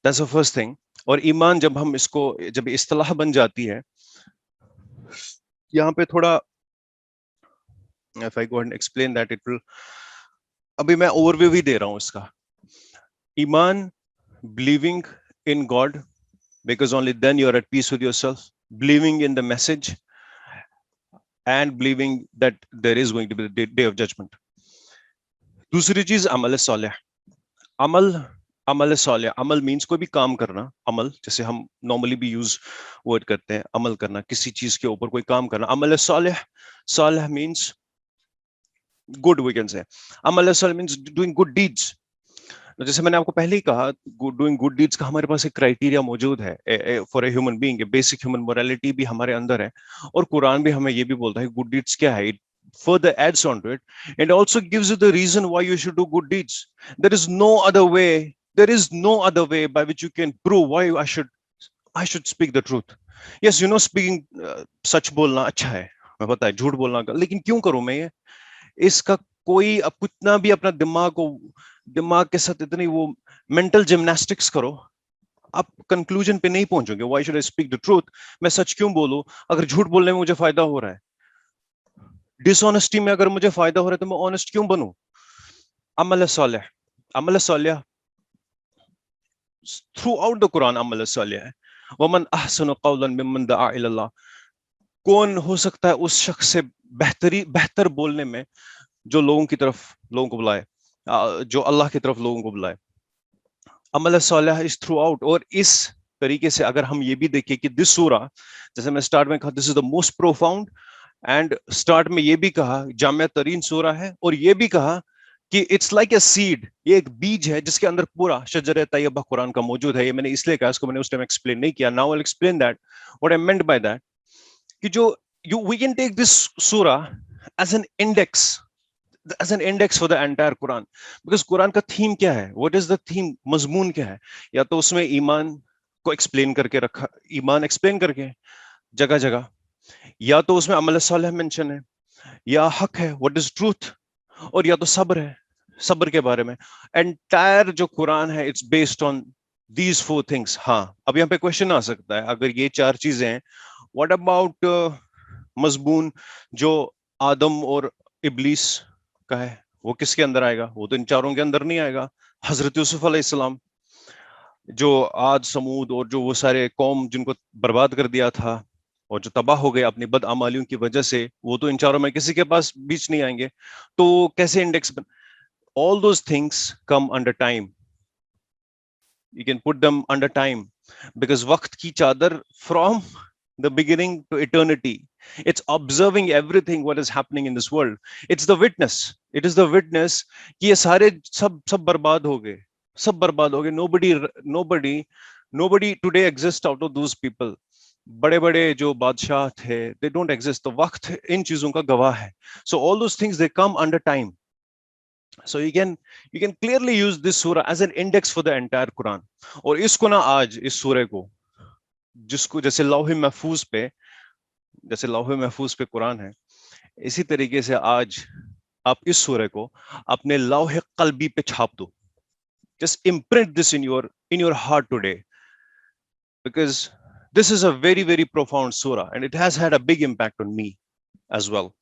That's the first thing. और ईमान जब हम इसको, जब इस्तिलाह बन जाती है, यहाँ पे थोड़ा, if I go ahead and explain that, it will, अभी मैं ओवरव्यू भी दे रहा हूँ इसका. ईमान, believing in God, because only then you are at peace with yourself, believing in the message, and believing that there is going to be the day of judgment. दूसरी चीज अमल सालेह. अमल, अमल सालेह, अमल मीन्स कोई भी काम करना. अमल जैसे हम नॉर्मली भी यूज वर्ड करते हैं, अमल करना, किसी चीज के ऊपर कोई काम करना. अमल सालेह, सालेह means good, we can say. अमल सालेह मीन्स डूइंग गुड डीड्स. जैसे मैंने आपको पहले ही कहा, डूइंग गुड डीड्स का हमारे पास एक क्राइटेरिया मौजूद है for a human being. Basic human morality भी हमारे अंदर है, और कुरान भी हमें ये भी बोलता है गुड डीड्स क्या है. It further adds on to it, and also gives you the reason why you should do good deeds. There is no other way, there is no other way by which you can prove why I should speak the truth. Yes, you know, speaking सच बोलना अच्छा है, मैं पता है, झूठ बोलना, लेकिन क्यों करूं मैं ये? इसका कोई, अब कितना भी अपना दिमाग के साथ इतनी वो मेंटल जिम्नास्टिक्स करो, आप कंक्लूजन पे नहीं पहुंचोगे. Why should I speak the truth? मैं सच क्यों बोलूं अगर झूठ बोलने में मुझे फायदा हो रहा है? डिसऑनेस्टी में अगर मुझे फायदा हो रहा है तो मैं ऑनेस्ट क्यों बनूं? अमल सालेह, अमल सालेह थ्रू आउट द कुरान अमल सालेह है. वमन अहसनु कौलन मिम्मन दआ इलल्लाह. कौन हो सकता है उस शख्स से बेहतर बोलने में जो लोगों को बुलाए, जो अल्लाह की तरफ लोगों को बुलाए. अमल सालेह इज थ्रू आउट. और इस तरीके से अगर हम ये भी देखें कि दिस सूरा, जैसे मैं स्टार्ट में कहा, this is the most profound, and start में ये भी कहा जामिया तरीन सूरा है, और ये भी कहा कि इट्स लाइक ए सीड, ये एक बीज है जिसके अंदर पूरा शजर तैयबा कुरान का मौजूद है. ये मैंने इसलिए कहा, इसको मैंने उस टाइम एक्सप्लेन नहीं किया. Now I will explain that what I meant by that, कि जो वी कैन टेक दिस सूरा as an index for the entire Quran. Because कुरान का थीम क्या है, व्हाट इज द थीम, मजमून क्या है? या तो उसमें ईमान को एक्सप्लेन करके रखा, ईमान एक्सप्लेन करके जगह जगह, या तो उसमें अमल सालेह मेंशन है, या हक है, व्हाट इज ट्रूथ, और या तो सब्र है, सब्र के बारे में. एंटायर जो कुरान है, it's based on these four things. हाँ, अब यहाँ पे क्वेश्चन आ सकता है, अगर ये चार चीजें हैं, व्हाट अबाउट मजमून जो आदम और इब्लीस का है, वो किसके अंदर आएगा? वो तो इन चारों के अंदर नहीं आएगा. हजरत यूसुफ अलैहिस्सलाम, जो आज समूद और जो वो सारे कौम जिनको बर्बाद कर दिया था और जो तबाह हो गए अपनी बदअमालियों की वजह से, वो तो इन चारों में किसी के पास बीच नहीं आएंगे. तो कैसे इंडेक्स बन? All those things come under time. You can put them under time, because वक्त की चादर from the beginning to eternity, it's observing everything what is happening in this world. It's the witness, it is the witness कि ये सारे सब बर्बाद हो गए. सब बर्बाद हो गए. Nobody today exists out of those people. बड़े बड़े जो बादशाह थे, they don't exist. तो वक्त इन चीजों का गवाह है. So all those things, they come under time. So you can clearly use this surah as an index for the entire Quran. और इसको ना आज इस सूरह को, जिसको जैसे लौह महफूज पे कुरान है, इसी तरीके से आज आप इस सूरह को अपने लौह कल्बी पे छाप दो. Just imprint this in your heart today, because this is a very very profound surah and it has had a big impact on me as well.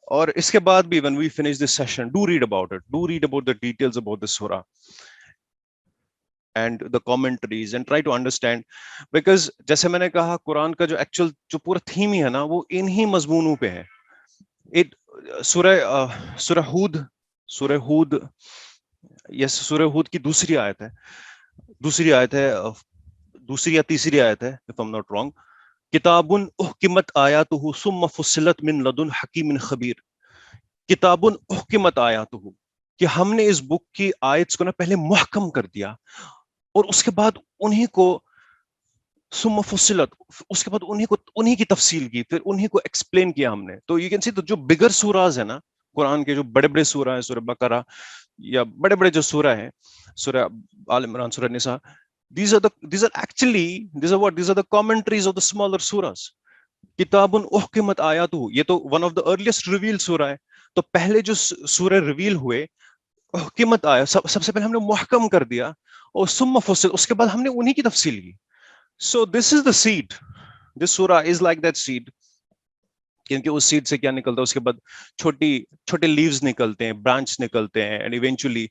और इसके बाद भी when we finish this session, do read about the details about the surah and the commentaries and try to understand, because जैसे मैंने कहा कुरान का जो actual जो पूरा थीम ही है ना, वो इन्हीं मजमूनों पे है. it सूरह हूद यस सूरह हूद की दूसरी आयत है, दूसरी या तीसरी आयत है, if I'm not wrong. किताबुन उहकिमत आयातुहु सुम्मा फुस्सिलत मिन लदुन हकीमिन खबीर. किताबुन उहकिमत आयातुहु, कि हमने इस बुक की आयत को ना पहले मुहकम कर दिया और उसके बाद उन्हीं को सुम्मा फुस्सिलत, उसके बाद उन्हीं की तफसील की, फिर उन्हीं को एक्सप्लेन किया हमने. तो यू कैन सी, तो जो बिगर सूराज है ना कुरान के, जो बड़े बड़े सूरा है, सूरह बकरा या बड़े बड़े जो सूरा है, सूरह आल इमरान, सूरह निसा, these are the commentaries of the smaller surahs. किताबुन उहकिमत आयातुहु, ये तो one of the earliest reveal सूरा है. तो पहले जो सूरह रिवील हुए, उहकिमत आया, सबसे पहले हमने मुहकम कर दिया, और सुम्मा फुस्सिल, उसके बाद हमने उन्हीं की तफसील की. So this is the seed. This surah is like that seed. क्योंकि उस सीड से क्या निकलता है, उसके बाद छोटी छोटे लीव्स निकलते हैं, ब्रांच निकलते हैं, एंड इवेंचुअली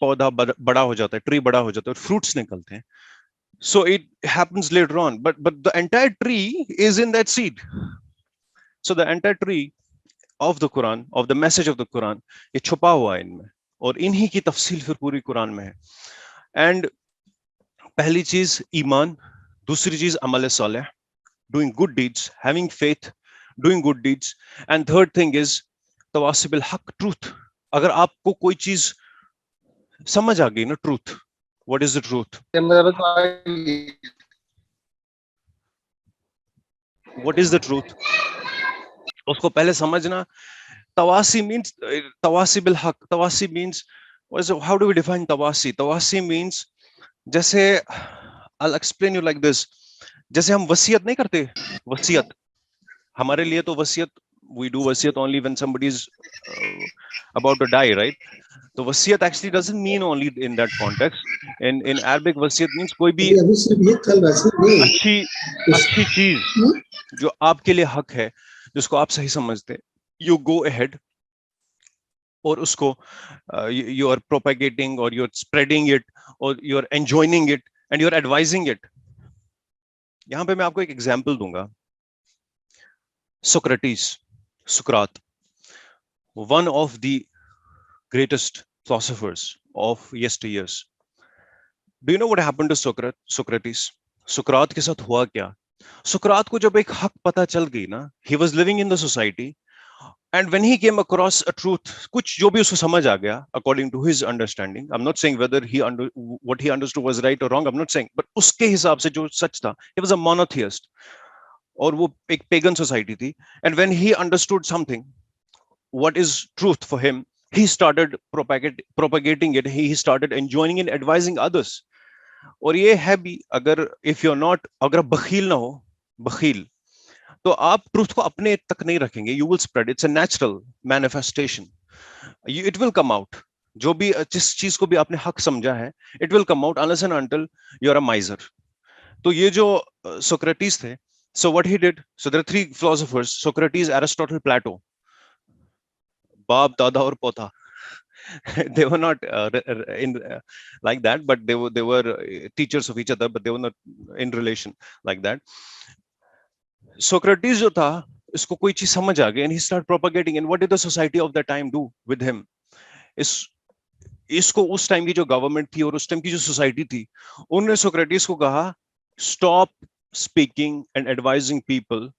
पौधा बड़ा हो जाता है, ट्री बड़ा हो जाता है, और फ्रूट्स निकलते हैं. So it happens later on, but the entire tree is in that seed. So the entire tree of the Quran, of the message of the Quran, ये छुपा हुआ है इनमें, और इन्हीं की तफसील फिर पूरी कुरान में है. एंड पहली चीज ईमान, दूसरी चीज अमल Saleh, doing good deeds, having faith, doing good deeds, and third thing is तवासिबिल हक, truth. अगर आपको कोई चीज समझ आ गई ना, truth, what is the truth, what is the truth, उसको पहले समझना. तवासी means तवासिबिल हक. तवासी means, how do we define तवासी? तवासी means, जैसे I'll explain you like this. जैसे हम वसीयत नहीं करते, वसीयत हमारे लिए तो वसीयत, we do वसीयत only when somebody is about to die, right? तो वसीयत actually doesn't mean only in that context. In Arabic वसीयत means कोई भी अच्छी चीज जो आपके लिए हक है, जिसको आप सही समझते, you go ahead और उसको you are propagating or you're spreading it or you're enjoining it and you're advising it. यहां पे मैं आपको एक एग्जांपल दूंगा. Socrates, one of the greatest philosophers of yesteryears. Do you know what happened to Socrates? सुकरात के साथ हुआ क्या? सुकरात को जब एक हक पता चल गई ना, he was living in the society, and when he came across a truth, कुछ जो भी उसको समझ आ गया according to his understanding, I'm not saying whether what he understood was right or wrong, I'm not saying, but उसके हिसाब से जो सच था, he was a monotheist, और वो एक pagan society थी, and when he understood something, what is truth for him, he started propagating it, he started enjoining and advising others. और ये है भी, अगर इफ यू नॉट, अगर आप बखील ना हो, बखील, तो आप ट्रूथ को अपने तक नहीं रखेंगे, you will spread. It's a natural manifestation, it will come out. जो भी जिस चीज को भी आपने हक समझा है, it will come out unless and until you are a miser. तो ये जो सोक्रेटिस थे, so what he did, so there are three philosophers, Socrates, Aristotle, Plato, बाप दादा और पोता. They were not in like that, but they were teachers of each other, but they were not in relation like that. Socrates जो था, इसको कोई चीज समझ आ गई, and he started propagating. And what did the society of that time do with him? इसको उस time की जो गवर्नमेंट थी और उस टाइम की जो सोसाइटी थी, उन्होंने सोक्रेटिस को कहा, stop speaking and advising people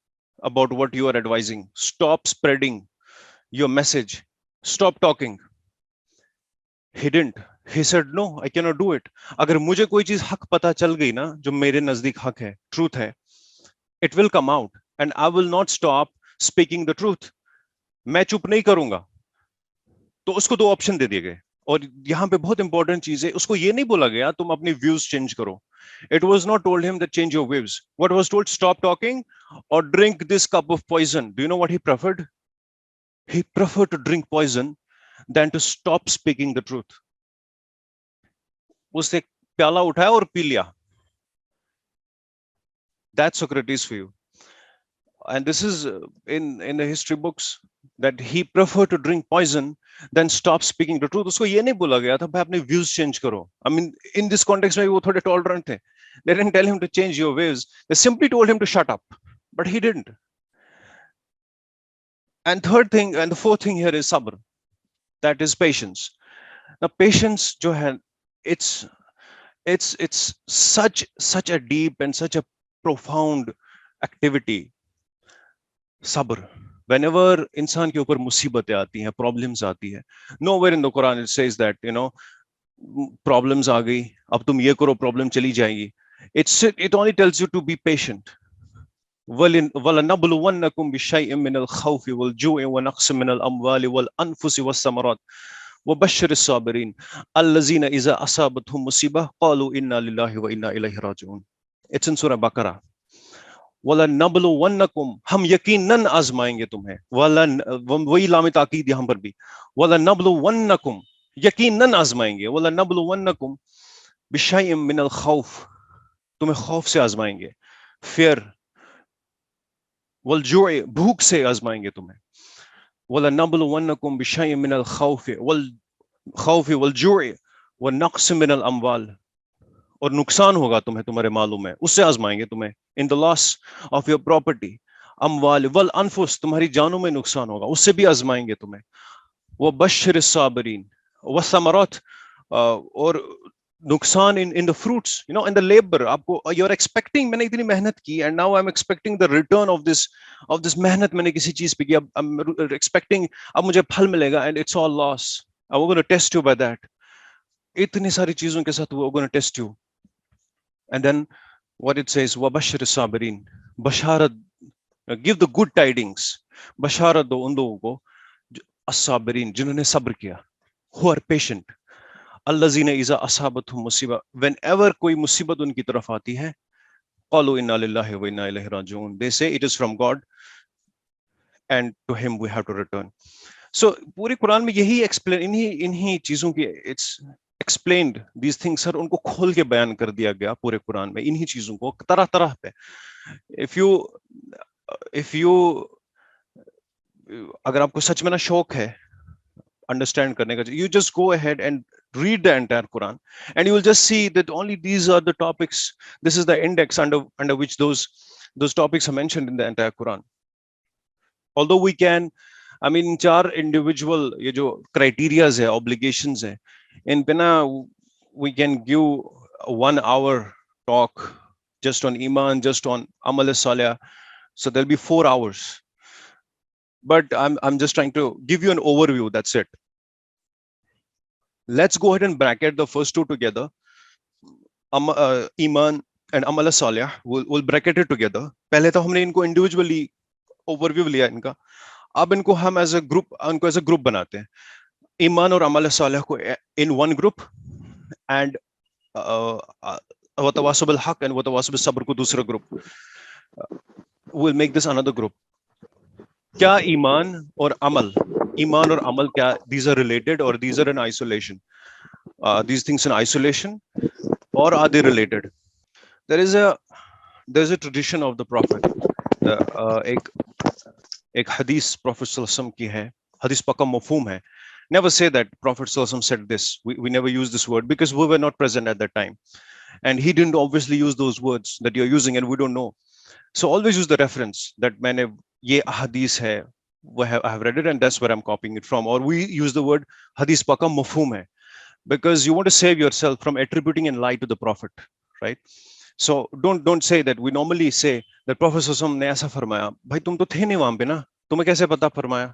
about what you are advising. Stop spreading your message. Stop talking. He didn't. He said, no, I cannot do it. अगर मुझे कोई चीज हक पता चल गई ना, जो मेरे नजदीक हक है, ट्रूथ है, it will come out and I will not stop speaking the truth. मैं चुप नहीं करूंगा. तो उसको दो ऑप्शन दे दिए गए. और यहाँ पे बहुत इंपॉर्टेंट चीज है, उसको ये नहीं बोला गया तुम अपनी व्यूज चेंज करो. It was not told him that change your views. What was told, stop talking or drink this cup of poison. Do you know what he preferred? He preferred to drink poison than to stop speaking the truth. उसने प्याला उठाया और P लिया. That's Socrates for you. And this is in the history books, that he preferred to drink poison than stop speaking the truth. उसको ये नहीं बोला गया था भाई अपने views change करो. I mean, in this context में वो थोड़े tolerant थे. They didn't tell him to change your views. They simply told him to shut up. But he didn't. And third thing, and the fourth thing here is sabr. That is patience. Now, patience जो है, it's such a deep and such a profound activity. Sabr. Whenever इंसान के ऊपर मुसीबतें आती हैं, problems आती है, nowhere in the Quran it says that, you know, problems आ गई, अब तुम ये करो, problem चली जाएगी. It only tells you to be patient. وَلَنَبْلُوَنَّكُمْ بِشَيْءٍ مِّنَ الْخَوْفِ وَالْجُوعِ وَنَقْصٍ مِّنَ الْأَمْوَالِ وَالْأَنفُسِ وَالثَّمَرَاتِ وَبَشِّرِ الصَّابِرِينَ الَّذِينَ إِذَا أَصَابَتْهُم مُّصِيبَةٌ قَالُوا إِنَّا لِلَّهِ وَإِنَّا إِلَيْهِ راجعون. It's in Surah Baqarah. وَلَنَبْلُوَنَّكُمْ, हम यकीनन आजमाएंगे तुम्हें. वही लाम ताकीद यहां पर भी. وَلَنَبْلُوَنَّكُمْ, यकीनन आजमाएंगे. وَلَنَبْلُوَنَّكُمْ بِشَيْءٍ مِّنَ الْخَوْفِ, तुम्हें खौफ से आजमाएंगे. फियर. वलजुए, भूख से आजमाएंगे तुम्हें. वलनबलुवन्नकुम बिशैइन मिनल खौफि वलजुए वनक्स मिनल अमवाल, और नुकसान होगा तुम्हें तुम्हारे मालों में, उससे आजमाएंगे तुम्हें. In the loss of your property. अमवाल वल अनफुस, तुम्हारी जानों में नुकसान होगा, उससे भी आजमाएंगे तुम्हें. वो बशर साबरीन व समरत, और नुकसान in the fruits, you know, in the labor. आपको you're expecting, मैंने इतनी मेहनत की and now I'm expecting the return of this मेहनत मैंने किसी चीज पे की, अब I'm expecting अब मुझे फल मिलेगा, and it's all loss. I'm going to test you by that. इतनी सारी चीजों के साथ we're going to test you. And then what it says, वबशर साबरीन, Basharat, give the good tidings, बशारत दो उन लोगों को अस्साबरीन, जिन्होंने सब्र किया, who are patient. अल्लज़ीना इज़ा असाबतहुम मुसीबा, whenever कोई मुसीबत उनकी तरफ आती है, क़ालू इन्ना लिल्लाहि व इन्ना इलैहि राजिऊन, they say it is from God and to him we have to return. So पूरे कुरान में यही एक्सप्लेन, इन्हीं चीजों की it's explained these things, sir उनको खोल के बयान कर दिया गया पूरे कुरान में, इन्हीं चीजों को तरह तरह पे. if you अगर आपको सच में ना शौक है understand करने का, you just go ahead and read the entire Quran and you will just see that only these are the topics. This is the index under which those topics are mentioned in the entire Quran. Although we can, I mean, चार individual ये जो criterias है, obligations है, इन पे ना we can give 1 hour talk just on iman, just on amal salih, so there'll be 4 hours. But I'm just trying to give you an overview, that's it. Let's go ahead and bracket the first two together. Iman and amal salih, we'll bracket it together. पहले तो हमने इनको individually overview लिया इनका, अब इनको हम as a group बनाते हैं. ईमान और अमल सालिह को in one group and वतवासो बिल हक and वतवासो बिस सब्र को दूसरा group. We'll make this another group. क्या ईमान और अमल क्या, these are related or these are in isolation? These things in isolation or are they related? There's a tradition of the Prophet. एक हदीस Prophet sallallahu alaihi wasallam की है, हदीस पक्का मफहूम है. Never say that Prophet sallallahu alaihi wasallam said this. We never use this word because we were not present at that time, and he didn't obviously use those words that you're using, and we don't know. So always use the reference that मैंने ये hadith है, I have read it and that's where I'm copying it from. Or we use the word hadith paka mafhum hai, because you want to save yourself from attributing and lie to the Prophet, right? So don't say that. We normally say that Prophet sallallahu alaihi wasallam ने ऐसा फरमाया. भाई तुम तो थे नहीं वहां पे ना, तुम्हें कैसे पता फरमाया?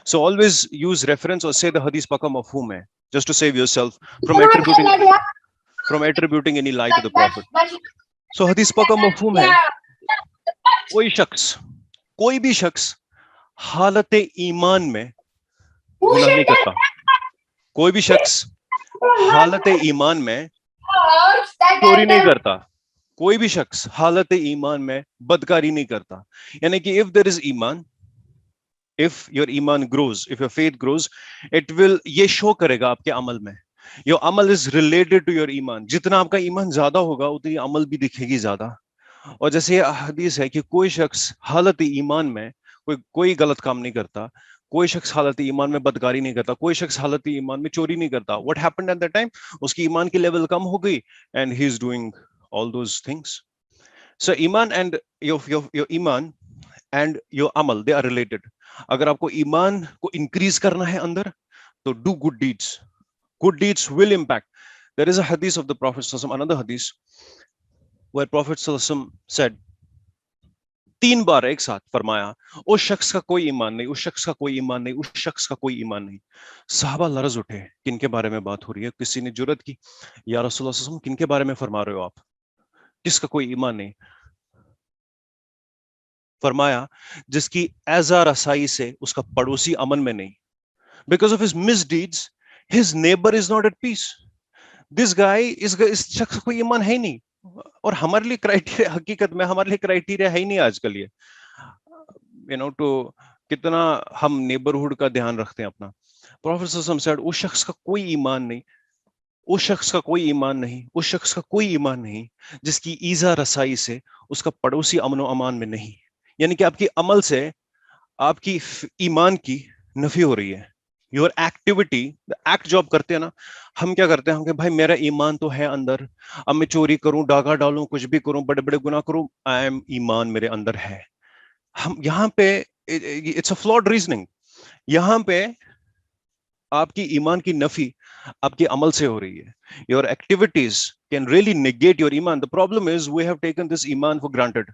So always use reference or say the hadith pakam of whom hai, just to save yourself from attributing any lie to the Prophet. So hadith pakam of whom hai, कोई शख्स, कोई भी शख्स हालत ईमान में गुनाह नहीं करता. कोई भी शख्स हालत ईमान में चोरी नहीं करता. कोई भी शख्स हालत ईमान में बदकारी नहीं करता. यानी कि if there is ईमान, if your ईमान grows, if your faith grows, it will, ये शो करेगा आपके अमल में. Your Amal is related to your ईमान. जितना आपका ईमान ज्यादा होगा उतनी अमल भी दिखेगी ज्यादा. और जैसे ये हदीस है कि कोई शख्स हालत ईमान में कोई गलत काम नहीं करता, कोई शख्स हालत ईमान में बदकारी नहीं करता, कोई शख्स हालत ईमान में चोरी नहीं करता. What happened at that time? उसकी ईमान की लेवल कम हो गई and he is doing all those things. So ईमान एंड योर ईमान एंड योर अमल, दे आर रिलेटेड. अगर आपको ईमान को इंक्रीज करना है अंदर, तो do good deeds. Good deeds will impact. There is a hadith of the Prophet sallallahu alaihi wasallam, another hadith where Prophet sallallahu alaihi wasallam said, 3 बार एक साथ फरमाया, उस शख्स का कोई ईमान नहीं, उस शख्स का कोई ईमान नहीं, उस शख्स का कोई ईमान नहीं. सहाबा लरज उठे, किनके बारे में बात हो रही है? किसी ने जुर्रत की, या रसूलुल्लाह सल्लल्लाहु अलैहि वसल्लम किनके बारे में फरमा रहे हो आप? किसका कोई ईमान नहीं? फरमाया, जिसकी एजा रसाई से उसका पड़ोसी अमन में नहीं. Because of his misdeeds, his neighbor is not at peace. This guy इस शख्स को कोई ईमान है ही नहीं. और हमारे लिए क्राइटेरिया, हकीकत में हमारे लिए क्राइटेरिया है ही नहीं आजकल ये, तो कितना हम नेबरहुड का ध्यान रखते हैं अपना. प्रॉफेट सल्लल्लाहु अलैहि वसल्लम said, उस शख्स का कोई ईमान नहीं, उस शख्स का कोई ईमान नहीं, उस शख्स का कोई ईमान नहीं जिसकी ईजा रसाई से उसका पड़ोसी अमन व अमान में नहीं. यानी कि आपकी अमल से आपकी ईमान की नफी हो रही है. योर एक्टिविटी, एक्ट जो आप करते हैं ना, हम क्या करते हैं, हम भाई मेरा ईमान तो है अंदर, अब मैं चोरी करूं, डाका डालूं, कुछ भी करूं, बड़े बड़े गुनाह करूं, आई एम, ईमान मेरे अंदर है. हम यहाँ पे, इट्स अ फ्लॉड रीजनिंग. यहाँ पे आपकी ईमान की नफी आपके अमल से हो रही है. Your activities can really negate your ईमान. The problem is we have taken this ईमान for granted.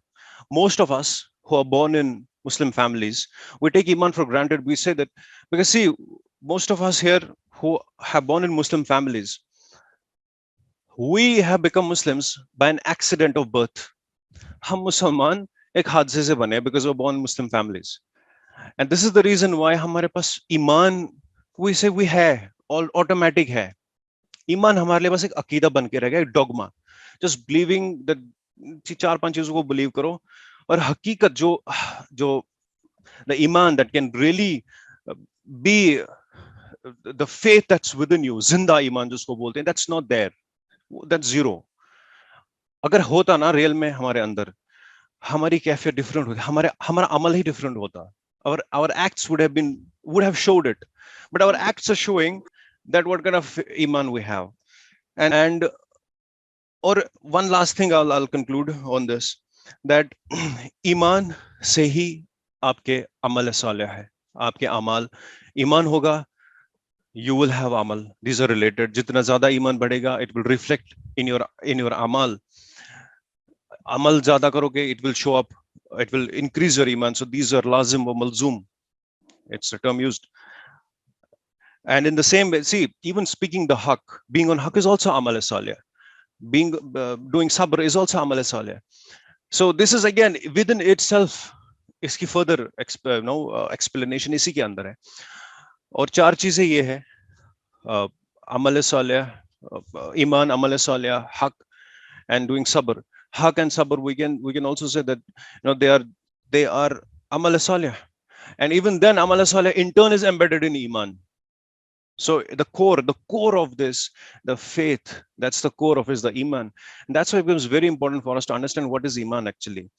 Most of us who are born in Muslim families, we take Iman for granted. We say that because see, most of us here who have born in Muslim families, we have become Muslims by an accident of birth. हम मुसलमान एक हादसे से बने because we're born in Muslim families. And this is the reason why हमारे पास ईमान, we say we है, all automatic है. ईमान हमारे लिए बस एक अकीदा बन के रह गया, एक डॉगमा. Just believing that 4-5 चीजों को बिलीव करो. और हकीकत जो the iman that can really be the faith that's within you, जिंदा ईमान जिसको बोलते हैं, that's not there, that's zero. अगर होता ना रियल में हमारे अंदर, हमारी कैफियत डिफरेंट होती, हमारा अमल ही डिफरेंट होता. our acts would have showed it, but our acts are showing that what kind of iman we have. And or one last thing I'll conclude on this, that ईमान से ही आपके अमल सालिह है. आपके अमाल, ईमान होगा, you will have amal. These are related. जितना ज्यादा ईमान बढ़ेगा, it will reflect in your amal. अमल ज्यादा करोगे, it will show up, it will increase your iman. So these are lazim or malzoom. It's a term used. And in the same way, see, even speaking the haq, being on haq is also amal salih. Being doing sabr is also amal salih. So this is again within itself. इसकी further explanation इसी के अंदर है. और 4 चीजें ये है, अमल सालिह, ईमान, अमल सालिह, हक, and doing sabr. Haq and sabr, we can also say that they are amal salih. And even then amal salih in turn is embedded in iman. So the core of this, the faith, that's the core of is the iman. And that's why it becomes very important for us to understand what is iman actually.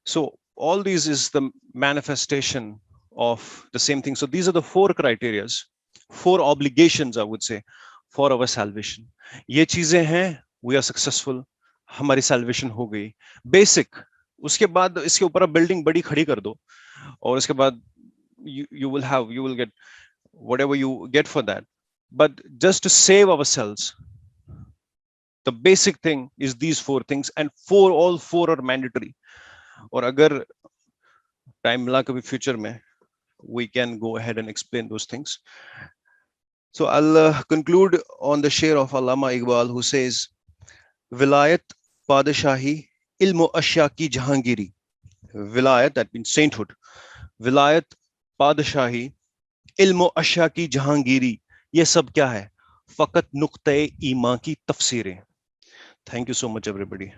So all these is the manifestation of the same thing. So these are the 4 criterias, 4 obligations, I would say, for our salvation. ये चीजें हैं, we are successful, हमारी salvation हो गई. Basic. उसके बाद इसके ऊपर बिल्डिंग बड़ी खड़ी कर दो, और इसके बाद you will get whatever you get for that. But just to save ourselves, the basic thing is these 4 things, and all 4 are mandatory. और अगर टाइम मिला कभी फ्यूचर में, we can go ahead and explain those things. So I'll conclude on the share of Allama Iqbal, who says, Vilayat Padashahi ilmo ashya ki jahangiri. Vilayat, that means sainthood. Vilayat Padashahi ilmo ashya ki jahangiri. ये सब क्या है? फकत नुक्ते ईमा की तफसीरें. Thank you so much, everybody.